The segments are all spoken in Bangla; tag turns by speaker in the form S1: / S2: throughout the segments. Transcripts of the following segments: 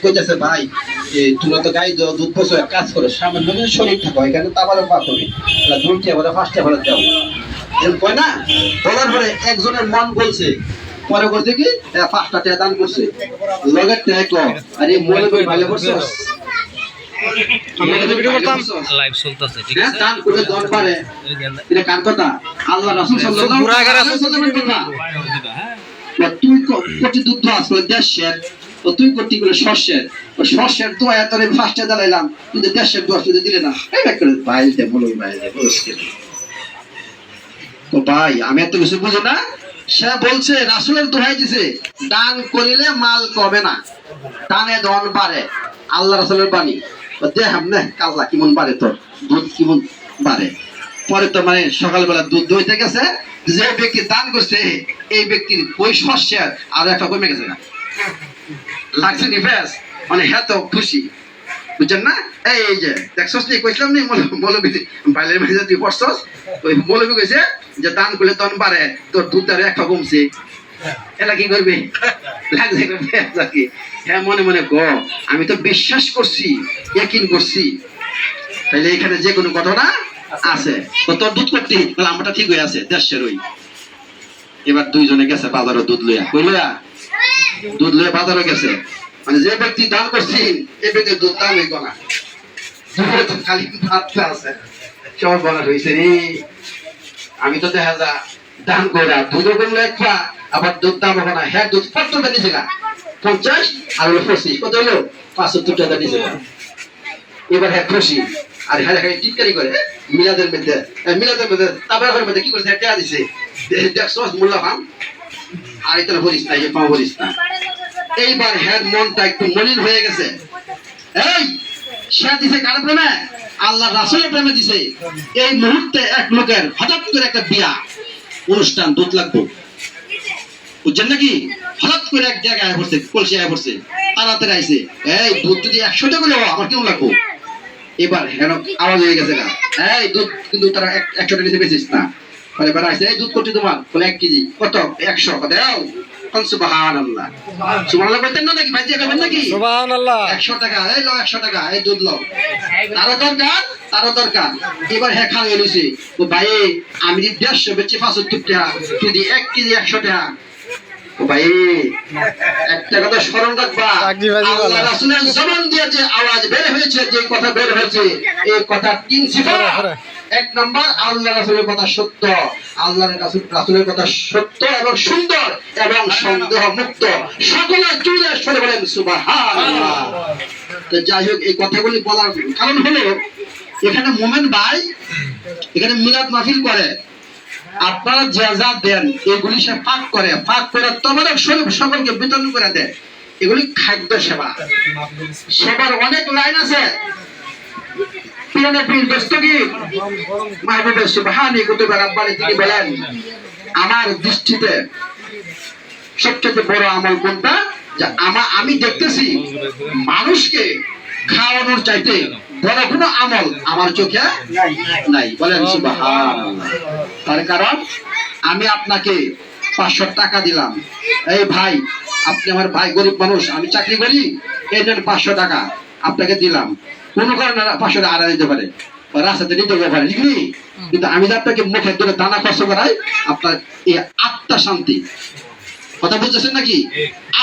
S1: কইতেছে ভাই তোমরা তো গাই দুধ পচো কাজ করো সামান্য শরীর থাকো এখানে তো আবার পাথরি দুইটা আবার পাঁচটা করে দাও এরকম কয় না বলার পরে একজনের মন বলছে পরে করছে কি পাঁচটা টাকা দান করছে লগের টাকা কো আরে মনে করে ভালো করছো
S2: আমরা তো ভিডিও করতাম লাইভ চলতেছে ঠিক আছে
S1: দান করে দন পারে এটা কার কথা আল্লাহ রাসূল সাল্লাল্লাহু আলাইহি ওয়াসাল্লামের কথা তুই কোটি দুধ আসলে দেশের তো তুই কোটি করে শস্যের শস্যের দোয়া তোরে ফাস্টে দাঁড়াইলাম তুই দেশের দোয়া তুই দিলে না এই ব্যাক করে বাইলতে বলো বাইলে বসকে তো ভাই আমি এত কিছু বুঝি না সে বলছে রাসূলের দোহাই দিছে দান করিলে মাল কমে না দানে ধন বাড়ে আল্লাহ রাসূলের বাণী দেখ আমনে কাল্লা কেমন বাড়ে তোর দুধ কেমন বাড়ে পরে তো মানে সকালবেলা দুধ দইতে গেছে যে ব্যক্তি দান করছে এই ব্যক্তির ওই শস্যের আর একটা কমে গেছে না লাগছে নিফেস মানে হ্যাঁ তো খুশি বুঝছেন না এই যে দেখছস নি কইছিলাম নি মৌলবী বাইলের মাঝে তুই পড়ছস ওই মৌলবী কইছে যে দান করলে তন বাড়ে তোর দুধ আর একটা কমছে এটা কি করবি লাগছে কি হ্যাঁ মনে মনে গো আমি তো বিশ্বাস করছি ইয়াকিন করছি তাইলে এখানে যে কোনো ঘটনা আছে তো তোর দুধ করতে তাহলে আমারটা ঠিক হয়ে আছে দেশের ওই এবার দুইজনে গেছে বাজারে দুধ লইয়া কই লইয়া দুধ লইয়া বাজারে গেছে মানে যে ব্যক্তি দান করছি এই ব্যক্তির দুধ দাম হইব না খালি ভাতটা আছে সব বলা হয়েছে রে আমি তো দেখা যা দান করে দুধও করলে একটা আবার দুধ দাম হবে না হ্যাঁ দুধ কত টাকা নিয়েছে না 50 আর 25 কত হলো 75 টাকা নিয়েছে এবার হ্যাঁ খুশি আর হ্যাঁ হ্যাঁ টিটকারি করে মিলাদের মধ্যে তারপরে মধ্যে কি করছে টাকা দিছে দেখছো মূল্যবান আর এটা বলিস না যে পাও বলিস না এইবার হ্যাঁ মনটা একটু মলিন হয়ে গেছে এই সে দিছে কার প্রেমে আল্লাহ রাসূলের প্রেমে দিছে এই মুহূর্তে এক লোকের হঠাৎ করে একটা বিয়া অনুষ্ঠান দুধ লাগবে বুঝছেন নাকি হঠাৎ করে এক জায়গায় পড়ছে কলসি আয় পড়ছে তাড়াতাড়ি আইছে এই দুধ যদি 100 টাকা করে আমার কেমন লাগবো এবার হেন আওয়াজ হয়ে গেছে না এই দুধ কিন্তু তারা 100 টাকা নিতে বেচিস না বলে বেড়া আইছে এই দুধ করতে তোমার বলে 1 কেজি কত 100 দাও সুবহানাল্লাহ সুবহানাল্লাহ বলতেন না নাকি ভাই যাবেন নাকি
S2: সুবহানাল্লাহ
S1: 100 টাকা এই লও 100 টাকা এই দুধ লও তারও দরকার এবার হ্যাঁ খান গেলিছে ও ভাই আমি যদি 150 বেচি 75 টাকা যদি 1 কেজি 100 টাকা ও ভাই একটা কথা স্মরণ রাখবা আল্লাহ রাসূলের জবান দিয়ে যে আওয়াজ বের হয়েছে যে কথা বের হয়েছে এই কথা তিন সিফা এক নাম্বার আল্লাহ রাসূলের কথা সত্য আল্লাহর রাসূলের কথা সত্য এবং সুন্দর এবং সন্দেহ মুক্ত সকলে জুড়ে সরে বলেন সুবহানাল্লাহ তো যাই হোক এই কথাগুলি বলার কারণ হলো এখানে মোমেন ভাই এখানে মিলাদ মাহফিল করে আপনারা যা যা দেন এগুলি সে ফাঁক করে তবরক শরীফ সকলকে বিতরণ করে দেয় এগুলি খাদ্য সেবা সেবার অনেক লাইন আছে আমার দৃষ্টিতে সবচেয়ে বড় আমল কোনটা যে আমি দেখতেছি মানুষকে খাওয়ানোর চাইতে বড় কোনো আমল আমার চোখে নাই বলেন সুবহানাল্লাহ তার কারণ আমি আপনাকে 500 টাকা দিলাম এই ভাই আপনি আমার ভাই গরিব মানুষ আমি চাকরি করি এই নেন 500 টাকা আপনাকে দিলাম কোন কারণে 500 টাকা আড়াই দিতে পারে রাস্তাতে নিতে পারে ঠিক নেই কিন্তু আমি যে আপনাকে মুখে ধরে দানা খরচ করাই আপনার এই আত্মা শান্তি কথা বুঝতেছেন নাকি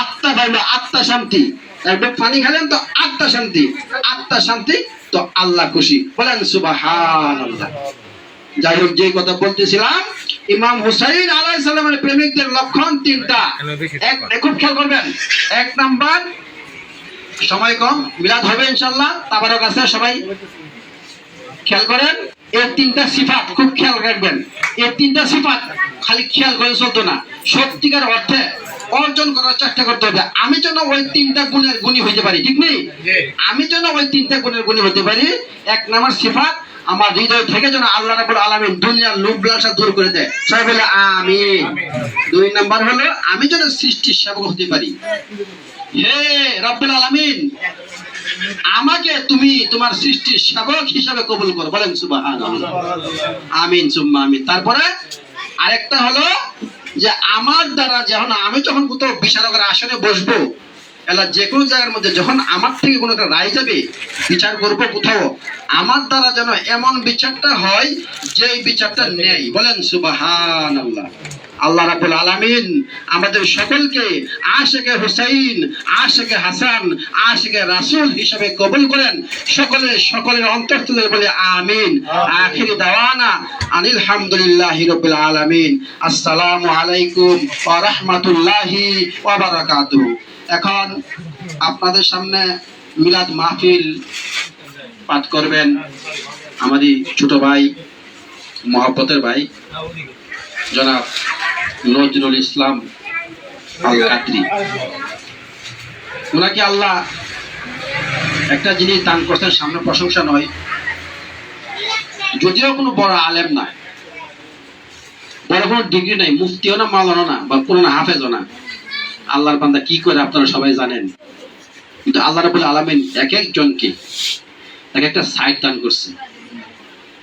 S1: আত্মা ভাইলো আত্মা শান্তি একবার পানি খেলেন তো আত্মা শান্তি তো আল্লাহ খুশি বলেন সুবহানাল্লাহ যাই হোক যে কথা বলতেছিলাম ইমাম হুসাইন আলাইহিস সালামের প্রেমিকদের লক্ষণ তিনটা খুব খেয়াল করবেন এক নাম্বার সময় কম মিলাদ হবে ইনশাআল্লাহ তাবারক আছে সবাই খেয়াল করেন এই তিনটা সিফাত খুব খেয়াল রাখবেন এই তিনটা সিফাত খালি খেয়াল করে চলতো না সত্যিকার অর্থে অর্জন করার চেষ্টা করতে হবে আমি যেন ওই তিনটা গুণের গুণী হইতে পারি ঠিক নেই আমি যেন ওই তিনটা গুণের গুণী হতে পারি এক নাম্বার সিফাত আমার হৃদয় থেকে যেন আল্লাহ রাব্বুল আলামিন দুনিয়ার লোভ লালসা দূর করে দেয় সবাই বলে আমিন দুই নাম্বার হলো আমি যেন সৃষ্টির সেবক হতে পারি হে রব্বুল আলামিন আমাকে তুমি তোমার সৃষ্টির সেবক হিসেবে কবুল করো বলেন সুবহানাল্লাহ আমিন সুম্মা আমিন তারপরে আরেকটা হলো যে আমার দ্বারা যখন আমি যখন কোথাও বিচারকের আসনে বসবো এলা যে কোনো জায়গার মধ্যে যখন আমার থেকে কোনো একটা রায় যাবে, বিচার করবো কোথাও, আমার দ্বারা যেন এমন বিচারটা হয় যে এই বিচারটা নেই। বলেন সুবহানাল্লাহ। আল্লাহ রাব্বুল আলামিন আমাদের সকলকে আশিকে হুসাইন, আশিকে হাসান, আশিকে রাসূল হিসেবে কবুল করেন। সকলের অন্তর তুলে বলে আমিন। আখিরি দাওয়ানা আনিল হামদুলিল্লাহি রাব্বিল আলামিন। আসসালামু আলাইকুম ওয়া রাহমাতুল্লাহি ওয়া বারাকাতুহু। এখন আপনাদের সামনে মিলাদ মাহফিল পাঠ করবেন আমাদের ছোট ভাই, মহব্বতের ভাই জনাব নজরুল ইসলাম আল কাদরি। ওনাকে আল্লাহ একটা জিনিস দান করছেন, সামনে প্রশংসা নয়, যদিও কোনো বড় আলেম না, বড় কোনো ডিগ্রি নাই, মুফতিও না, মাওলানা না, বা পুরোনো হাফেজও না। আল্লাহর বান্দা কি করে আপনারা সবাই জানেন, কিন্তু আল্লাহ রাব্বুল আলামিন এক একজনকে এক একটা সাইড দান করছে।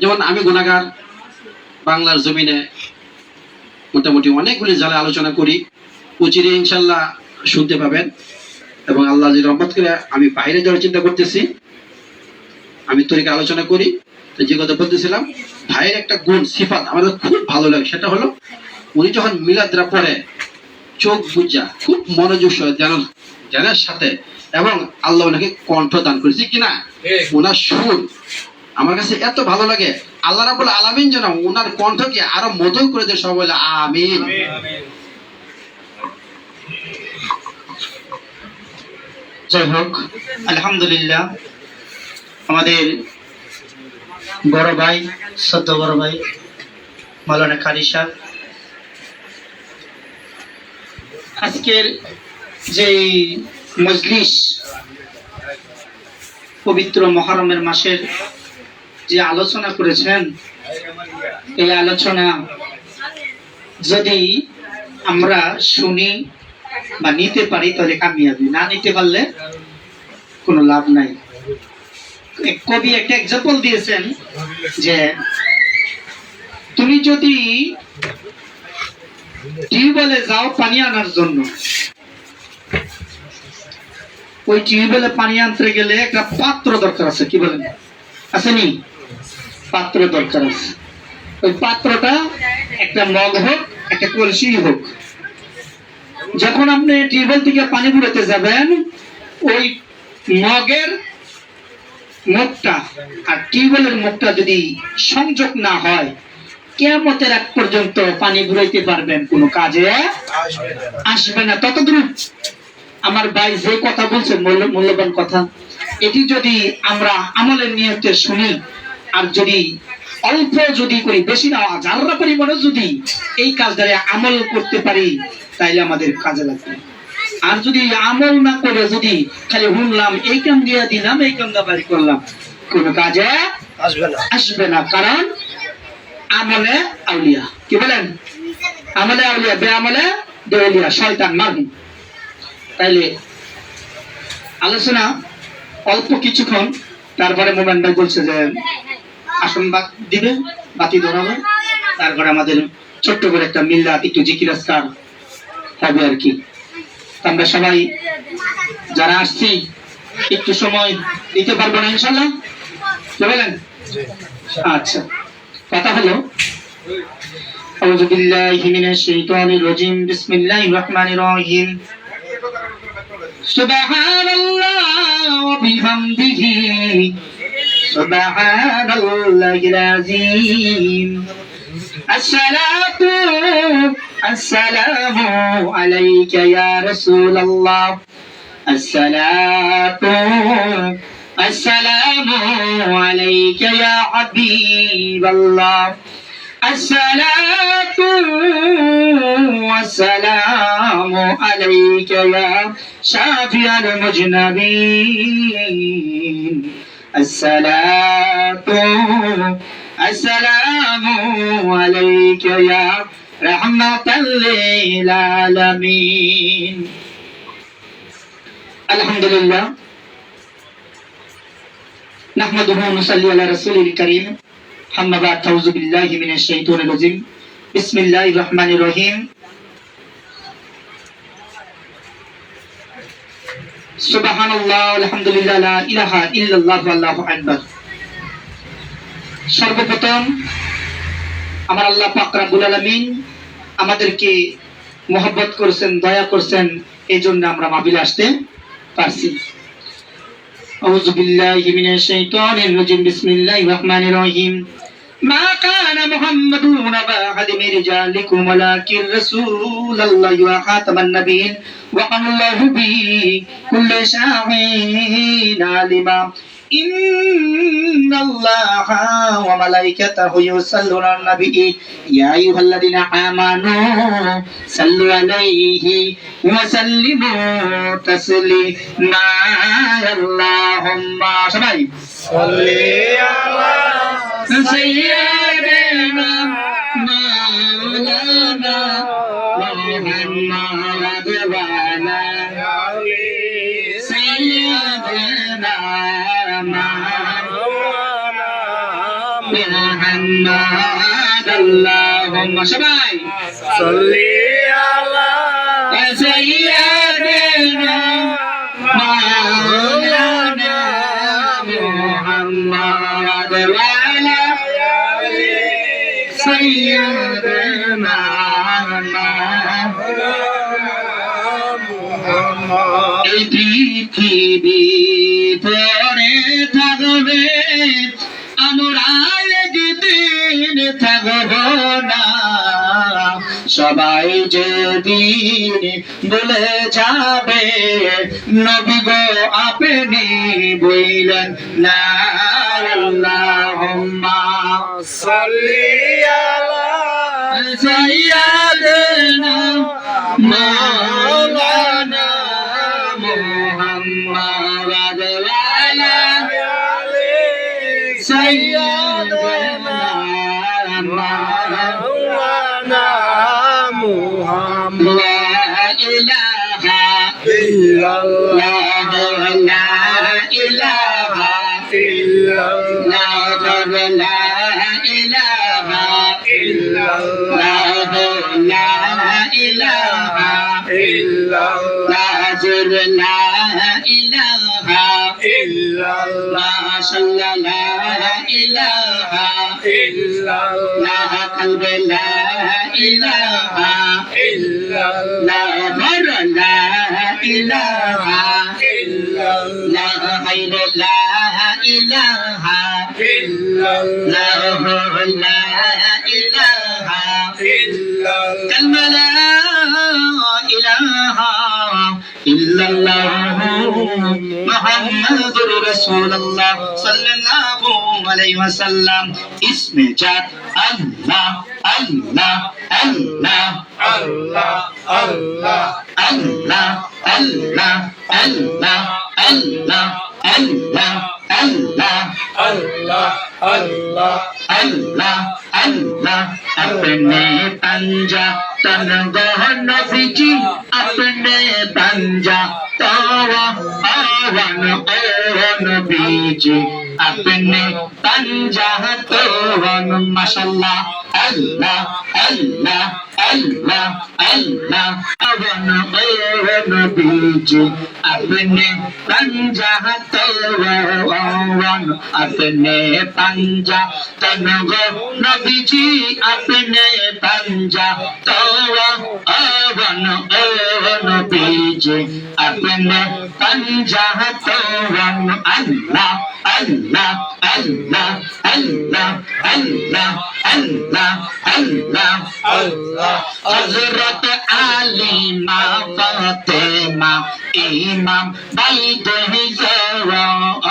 S1: যেমন আমি গুনাহগার, বাংলার জমিনে মোটামুটি অনেকগুলি জালে আলোচনা করি, উচিরে ইনশাল্লাহ শুনতে পাবেন। এবং আল্লাহ যে রহমত করে আমি বাইরে যাওয়ার চিন্তা করতেছি, আমি তরিকা আলোচনা করি। তো যে কথা বলতেছিলাম, ভাইয়ের একটা গুণ সিফাত আমাদের খুব ভালো লাগে, সেটা হলো উনি যখন মিলাদরা পড়ে চোখ বুঝা খুব মনোযোগ জ্ঞানের সাথে, এবং আল্লাহ ওনাকে কণ্ঠ দান করেছে কিনা, ওনার সুর আমার কাছে এত ভালো লাগে। আল্লাহ রাব্বুল আলামিন যেন ওনার কণ্ঠকে আরো মধুর করে দেয়। সবাই বলে আমিন।
S3: যাই হোক, আলহামদুলিল্লাহ, আমাদের বড় ভাই, সদ্য বড় ভাই মাওলানা কারি সাহেব আজকের যে মজলিস, পবিত্র মুহররমের মাসের যে আলোচনা করেছেন, এই আলোচনা যদি আমরা শুনি বা নিতে পারি তাহলে কামিয়াবি, না নিতে পারলে কোনো লাভ নাই। কবি একটা এক্সাম্পল দিয়েছেন যে তুমি যদি টিউবওয়েলে যাও পানি আনার জন্য, ওই টিউবওয়েলে পানি আনতে গেলে একটা পাত্র দরকার আছে, কি বলেন, আসেনি? পাত্র দরকার আছে। ওই পাত্রটা একটা মগ হোক, একটা কলসি হোক। যখন আপনি টিউবওয়েল থেকে পানি ঘুরাতে যাবেন, ওই মগের মুখটা আর টিউবওয়েলের মুখটা যদি সংযোগ না হয়, কিয়ামতের আগ পর্যন্ত পানি ঘুরাইতে পারবেন, কোনো কাজে আসবে না। ততদূর আমার ভাই যে কথা বলছে, মূল্যবান কথা, এটি যদি আমরা আমলের নিয়তে শুনি, আর যদি অল্প যদি করি, বেশি না, যারা পরিমাণে যদি এই কাজটা আমল করতে পারি, তাইলে আমাদের কাজে লাগবে। আর যদি আমল না করে যদি খালি শুনলাম, এই কাম দিয়ে দিলাম, এই কামটা বাড়ি করলাম, কোনো কাজে আসবে না। কারণ আমলে আউলিয়া, কি বলেন, আমলে আউলিয়া, বেআমলে দেউলিয়া, শয়তান মারবি। তাইলে আলোচনা অল্প কিছুক্ষণ, তারপরে মোমেন ভাই বলছে যে আসন দিবে, বাতি ধরাবে, তারপরে আমাদের ছোট্ট করে একটা মিল্লাত, একটু জিকির আজকার হবে আর কি। আমরা সবাই যারা আসছি একটু সময় দিতে পারবো না ইনশাল্লাহ, বলেন? আচ্ছা, কথা হলো আউযু বিল্লাহি মিনাশ শাইতানির রাজিম, বিসমিল্লাহির রহমানির রহিম। সুবহানাল্লাহ ওয়া বিহামদিহি, সুবহানাল্লাহিল আযীম। আসসালাতু আসসালামু আলাইকা ইয়া রাসূলুল্লাহ, আসসালাতু আসসালামু আলাইকা ইয়া হাবিবাল্লাহ, আসসালাতু আসসালামু আলাইকা ইয়া শাফিআল মুজনাবিন, আসসালাতু আসসালামু আলাইকা ইয়া রাহমাতাল লিল আলামিন। আলহামদুলিল্লাহ, নাহমাদুহু ওয়া নুসাল্লি আলা রাসূলিল কারীম, আম্মা বা'দ, আউযু বিল্লাহি মিনাশ শাইতানির রাজীম, বিসমিল্লাহির রহমানির রহিম। সুবহানাল্লাহ আলহামদুলিল্লাহ লা ইলাহা ইল্লাল্লাহু আল্লাহু আকবার। সর্বপ্রথম আমার আল্লাহ পাক রব্বুল আলামিন আমাদেরকে মহব্বত করেছেন, দয়া করেছেন, এই জন্য আমরা মাহফিলে আসতে পারছি। আউযু বিল্লাহি মিনাশ শাইতানির রাজিম, বিসমিল্লাহির রহমানির রহিম। মা কানা মুহাম্মাদুন আবা আহাদি মির রিজালিকুম ওয়ালাকিন রাসূলুল্লাহি ওয়া খাতামান নাবিয়্যিন ওয়া আল্লাহু বি কুল্লি শাইইন আলিমা। ইন্নাল্লাহা ওয়া মালাইকাতাহু ইউসাল্লুনা আলান নাবী ইয়া আইয়ুহাল্লাযীনা আমানু সাল্লু আলাইহি ওয়া সাল্লিমু তাসলিমা। আল্লাহুম্মা সবাই সাল্লি আলা সাইয়্যিদিনা মাওলানা মুহাম্মাদ ওয়া আলা আলি সাইয়্যিদিনা মুহাম্মাদ। আল্লাহুম্মা সবাই সাল্লি আলা সাইয়্যিদিনা মাওলানা মুহাম্মাদ ওয়া আলা আলি সাইয়্যিদিনা মুহাম্মাদ। এই পৃথিবী পড়ে থাকবে, আমরা একদিন থাকব না। সবাই যেদিন বলে যাবে নবী গো আপনি বললেন না। আল্লাহুম্মা সাল্লি আলা সাইয়্যিদিনা মাওলানা মুহাম্মাদ ওয়া আলা আলি সাইয়্যিদিনা মাওলানা মুহাম্মাদ। লা ইলাহা ইল্লাল্লাহ লা ইলাহা ইল্লাল্লাহ লা ইলাহা ইল্লাল্লাহ লা ইলাহা ইল্লাল্লাহ লা ইলাহা ইল্লাল্লাহ সাল্লাল্লাহু ইলাহা ইল্লাল্লাহ কলবে লা ইলাহা ইল্লাল্লাহ লা ইলাহা ইল্লাল্লাহ হাইরে লা ইলাহা ইল্লাল্লাহ লা ইলাহা ইল্লাল্লাহ কালমা লা ইলাহা ইল্লাল্লাহ মুহাম্মাদুর রাসূলুল্লাহ সাল্লাল্লাহু আলাইহি ওয়াসাল্লাম। ইসমে জাত আল্লাহ আল্লাহ আল্লাহ আল্লাহ আল্লাহ আল্লাহ আল্লাহ আল্লাহ আল্লাহ আল্লাহ আল্লাহ আল্লাহ আল্লাহ আল্লাহ আল্লাহ। अपने पंजा तन गहन नबीजी, अपने पंजा तवा आवन ओवन बीजी, अपने पंजा तवन माशाल्लाह अल्लाह अल्लाह अल्लाह अल्लाह अवन ओवन बीजी, अपने पंजा तवन अपने पंजा तन गहन नबीजी, अपने पंजा तवा आवन ओवन बीजी, अपने पंजा तवन अल्लाह अल्लाह अल्लाह अल्लाह अल्लाह अल्लाह अल्लाह अल्लाह। हजरत आली मा फातिमा इमाम बैत हिजरावन,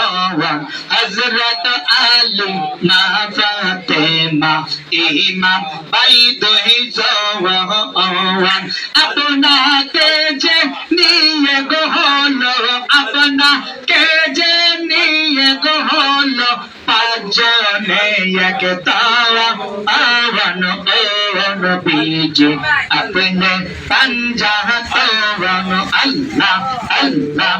S3: हजरत आली मा फातिमा इमाम बैत हिजरावन। আপনাকে যে নিয়ে গো হলো, আপনাকে যে নিয়ে গো হলো, পাঁচজনে এক তাওয়া আওয়ান ওন बीजे अपने पंजा तोवन अल्लाह अल्लाह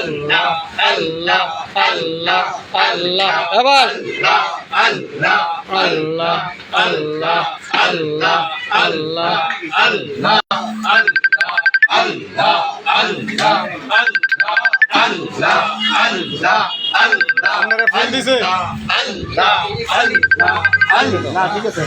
S3: अल्लाह अल्लाह अल्लाह अल्लाह
S2: আবার
S3: अल्लाह अल्लाह अल्लाह अल्लाह अल्लाह अल्लाह अल्लाह
S2: আপনারা ফোন দিছে
S4: না ঠিক আছে